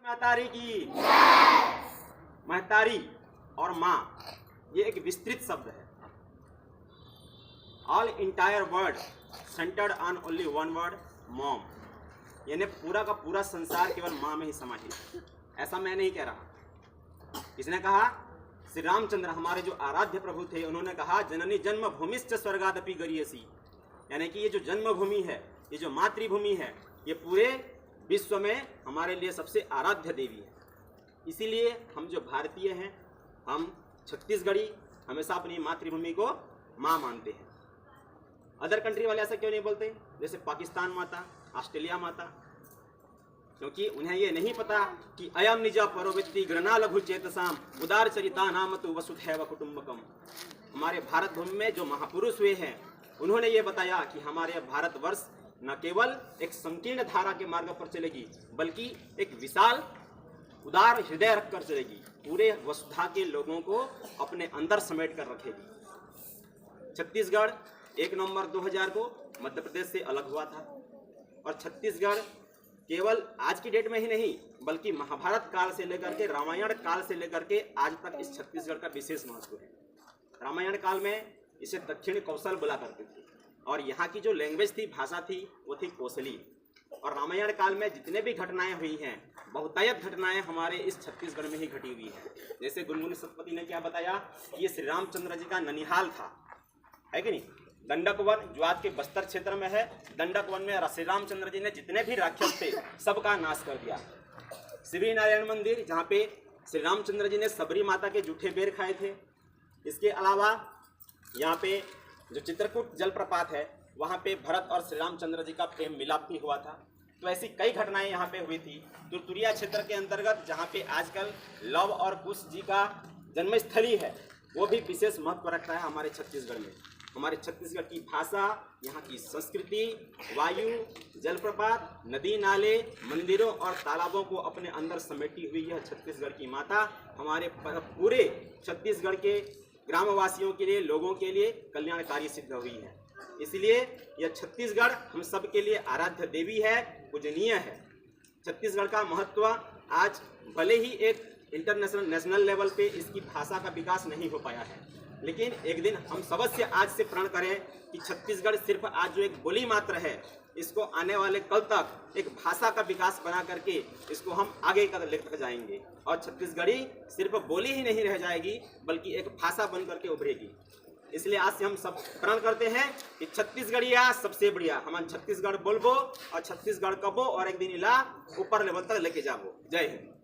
महतारी की महतारी और माँ ये एक विस्तृत शब्द है। All entire word centred on only one word mom, यानी पूरा का पूरा संसार केवल माँ में ही समाहित है। ऐसा मैं नहीं कह रहा। किसने कहा? श्री रामचंद्र हमारे जो आराध्य प्रभु थे, उन्होंने कहा जननी जन्म भूमिश्च स्वर्गादपि गरीयसी, यानी कि ये जो जन्मभूमि है, ये जो मातृभूमि है, ये पूरे विश्व में हमारे लिए सबसे आराध्य देवी है। इसीलिए हम जो भारतीय हैं, हम छत्तीसगढ़ी हमेशा अपनी मातृभूमि को माँ मानते हैं। अदर कंट्री वाले ऐसा क्यों नहीं बोलते? जैसे पाकिस्तान माता, ऑस्ट्रेलिया माता, क्योंकि उन्हें ये नहीं पता कि अयम निजा परोवित्ति गणना लघु चेतसाम उदार चरिता नाम तु वसुधैव कुटुंबकम। हमारे भारत भूमि में जो महापुरुष हुए हैं, उन्होंने ये बताया कि हमारे भारतवर्ष न केवल एक संकीर्ण धारा के मार्ग पर चलेगी, बल्कि एक विशाल उदार हृदय रखकर चलेगी, पूरे वसुधा के लोगों को अपने अंदर समेट कर रखेगी। छत्तीसगढ़ 1 नवंबर 2000 को मध्य प्रदेश से अलग हुआ था, और छत्तीसगढ़ केवल आज की डेट में ही नहीं, बल्कि महाभारत काल से लेकर के रामायण काल से लेकर के आज तक इस छत्तीसगढ़ का विशेष महत्व है। रामायण काल में इसे दक्षिण कौशल बोला करते थे, और यहाँ की जो लैंग्वेज थी, भाषा थी, वो थी कोसली। और रामायण काल में जितने भी घटनाएं हुई हैं, बहुतायत घटनाएं हमारे इस छत्तीसगढ़ में ही घटी हुई हैं। जैसे गुनगुन सतपति ने क्या बताया कि ये श्री रामचंद्र जी का ननिहाल था, है कि नहीं? दंडक वन जो आज के बस्तर क्षेत्र में है, दंडक वन में श्री रामचंद्र जी ने जितने भी राक्षस थे सबका नाश कर दिया। श्री नारायण मंदिर, जहाँ पे श्री रामचंद्र जी ने सबरी माता के जूठे बेर खाए थे। इसके अलावा यहाँ पे जो चित्रकूट जलप्रपात है, वहाँ पे भरत और श्री रामचंद्र जी का प्रेम मिलाप भी हुआ था। तो ऐसी कई घटनाएं यहाँ पे हुई थी। तुरतुरिया क्षेत्र के अंतर्गत जहाँ पे आजकल लव और कुश जी का जन्मस्थली है, वो भी विशेष महत्व रखता है हमारे छत्तीसगढ़ में। हमारे छत्तीसगढ़ की भाषा, यहाँ की संस्कृति, वायु, जलप्रपात, नदी नाले, मंदिरों और तालाबों को अपने अंदर समेटी हुई यह छत्तीसगढ़ की माता हमारे पूरे छत्तीसगढ़ के ग्रामवासियों के लिए, लोगों के लिए कल्याणकारी सिद्ध हुई है। इसलिए यह छत्तीसगढ़ हम सब के लिए आराध्य देवी है, पूजनीय है। छत्तीसगढ़ का महत्व आज भले ही एक इंटरनेशनल नेशनल लेवल पे इसकी भाषा का विकास नहीं हो पाया है, लेकिन एक दिन हम सबसे आज से प्रण करें कि छत्तीसगढ़ सिर्फ आज जो एक बोली मात्र है, इसको आने वाले कल तक एक भाषा का विकास बना करके इसको हम आगे लेकर जाएंगे, और छत्तीसगढ़ी सिर्फ बोली ही नहीं रह जाएगी, बल्कि एक भाषा बन करके उभरेगी। इसलिए आज से हम सब प्रण करते हैं कि छत्तीसगढ़िया सबसे बढ़िया, हम छत्तीसगढ़ बोलबो और छत्तीसगढ़ कबो, और एक दिन इला ऊपर लेवल तक लेके जाबो। जय हिंद।